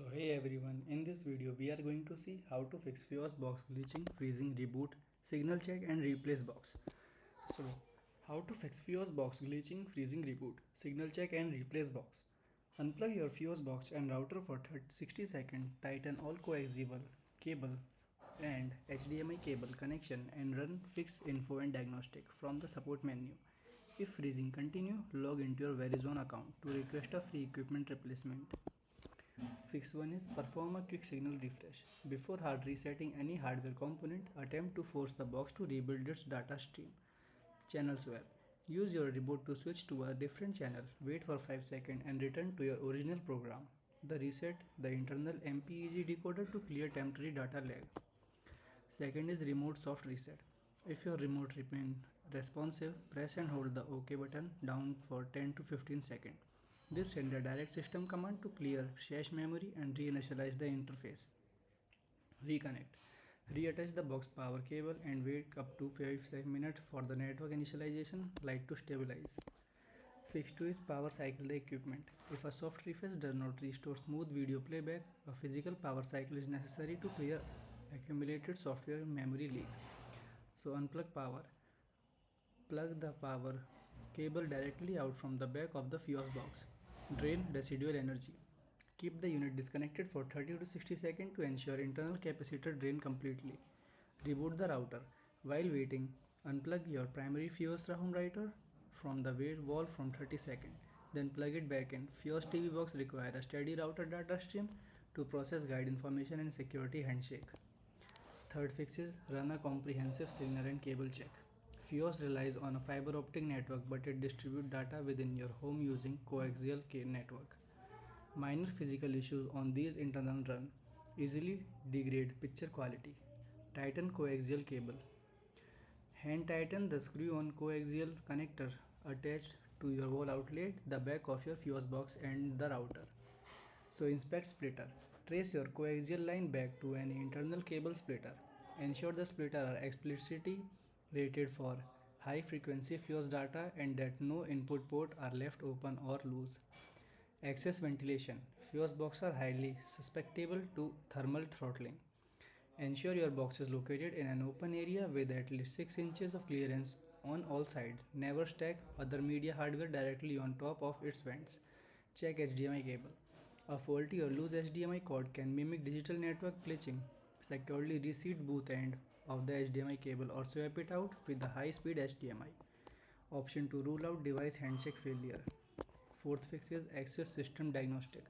So hey everyone, in this video we are going to see how to fix Fios box glitching, freezing, reboot, signal check and replace box. So how to fix Fios box glitching, freezing, reboot, signal check and replace box. Unplug your Fios box and router for 60 seconds, tighten all coaxial cable and HDMI cable connection and run fix info and diagnostic from the support menu. If freezing continue, log into your Verizon account to request a free equipment replacement. Fix 1 is perform a quick signal refresh. Before hard resetting any hardware component, attempt to force the box to rebuild its data stream. Channel swap. Use your reboot to switch to a different channel, wait for 5 seconds and return to your original program. Reset the internal MPEG decoder to clear temporary data lag. Second is remote soft reset. If your remote remains responsive, press and hold the OK button down for 10 to 15 seconds. This sends a direct system command to clear cache memory and reinitialize the interface. Reconnect. Reattach the box power cable and wait up to 5 minutes for the network initialization light to stabilize. Fix 2 is power cycle the equipment. If a soft refresh does not restore smooth video playback, a physical power cycle is necessary to clear accumulated software memory leak. So unplug power. Plug the power cable directly out from the back of the Fios box. Drain residual energy. Keep the unit disconnected for 30 to 60 seconds to ensure internal capacitor drain completely. Reboot the router. While waiting, unplug your primary Fios home router from the wall from 30 seconds. Then plug it back in. Fios TV box requires a steady router data stream to process guide information and security handshake. Third fix is run a comprehensive signal and cable check. Fios relies on a fiber optic network, but it distributes data within your home using coaxial network. Minor physical issues on these internal run easily degrade picture quality. Tighten coaxial cable. Hand tighten the screw on coaxial connector attached to your wall outlet, the back of your Fios box and the router. So inspect splitter. Trace your coaxial line back to any internal cable splitter. Ensure the splitter are explicitly rated for high frequency Fios data and that no input port are left open or loose. Excess ventilation. Fios boxes are highly susceptible to thermal throttling. Ensure your box is located in an open area with at least 6 inches of clearance on all sides. Never stack other media hardware directly on top of its vents. Check HDMI cable. A faulty or loose HDMI cord can mimic digital network glitching. Securely reseat both ends of the HDMI cable or swap it out with the high-speed HDMI. Option to rule out device handshake failure. Fourth fix is access system diagnostic.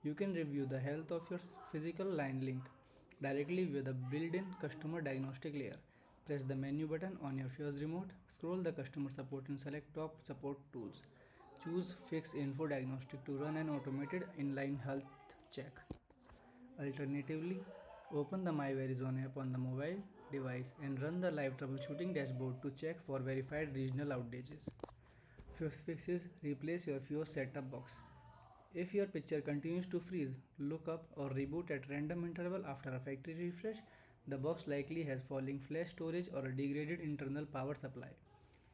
You can review the health of your physical line link directly with the built-in customer diagnostic layer. Press the menu button on your Fios remote, scroll the customer support and select top support tools. Choose Fix Info Diagnostic to run an automated inline health check. Alternatively, open the My Verizon app on the mobile device and run the live troubleshooting dashboard to check for verified regional outages. Fifth fix is replace your Fios setup box. If your picture continues to freeze, look up or reboot at random interval after a factory refresh, the box likely has falling flash storage or a degraded internal power supply.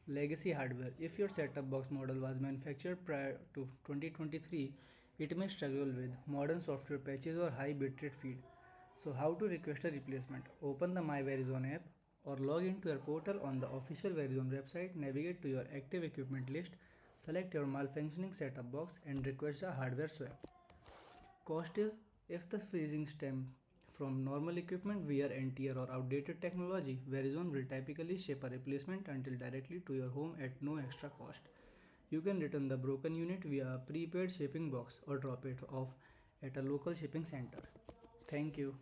Legacy hardware. If your setup box model was manufactured prior to 2023, it may struggle with modern software patches or high bitrate feed. So how to request a replacement? Open the My Verizon app or log into your portal on the official Verizon website, navigate to your active equipment list, select your malfunctioning setup box and request a hardware swap. Cost is, if the freezing stems from normal equipment, wear and tear or outdated technology, Verizon will typically ship a replacement until directly to your home at no extra cost. You can return the broken unit via a prepaid shipping box or drop it off at a local shipping center. Thank you.